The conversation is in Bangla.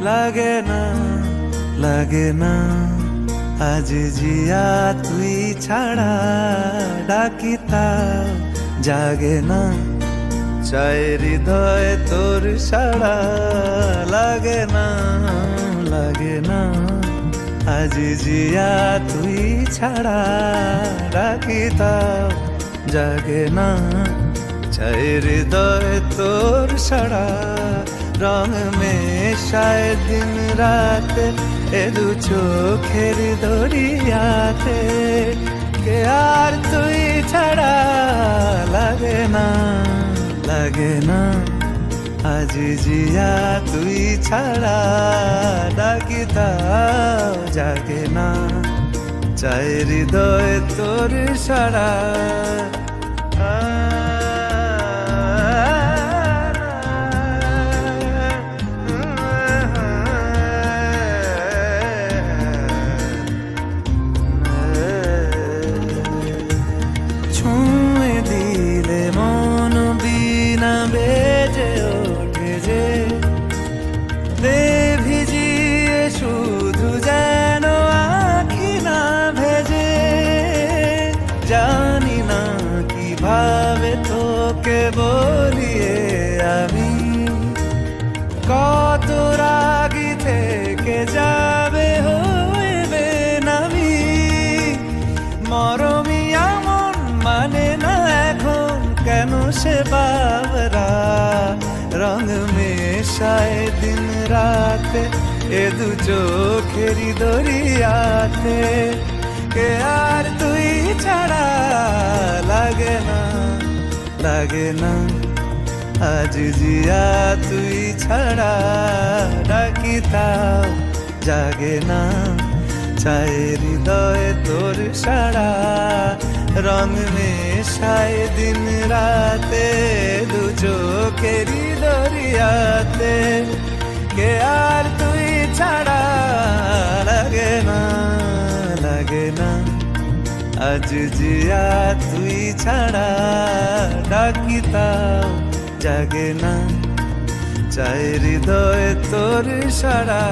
লাগে না, লাগে না আজ জিয়া তুই ছাড়া, ডাকি তাও জাগে না, চাই হৃদয় তোর সাড়া। লাগে না, লাগে না আজ জিয়া তুই ছাড়া, ডাকি তাও জাগে না, চাই হৃদয় তোর সাড়া। রং মেশায় দিন রাত এ দু চোখের দরিয়াতে, কে আর তুই ছাড়া। লাগে না, লাগে না আজ জিয়া তুই ছাড়া, ডাকি তাও জাগে না, চাই হৃদয় তোর সাড়া। ছুঁয়ে দিলে মন বিনা বেজে ওঠে যে, দে ভিজিয়ে শুধু যেন আঁখি না ভেজে। জানি না কিভাবে তোকে বলিয়ে আমি, কত রাগি থেকে যাবে হইবে নামি। মরমি এমন মানে না এখন কেন সে বাবরা, রং মেশায় দিন রাতে এ দু চোখেরি দরিয়াতে, কে আর তুই ছাড়া। লাগে না, লাগে না আজ জিয়া তুই ছাড়া, ডাকি তাও জাগে না, চাই হৃদয় তোর সাড়া। রং মেশায় দিন রাতে দু চোখেরি দরিয়াতে, কে আর তুই ছাড়া। লাগে না, লাগে না আজ জিয়া তুই ছাড়া, ডাকি তাও জাগে না, চাই হৃদয় তোর সাড়া।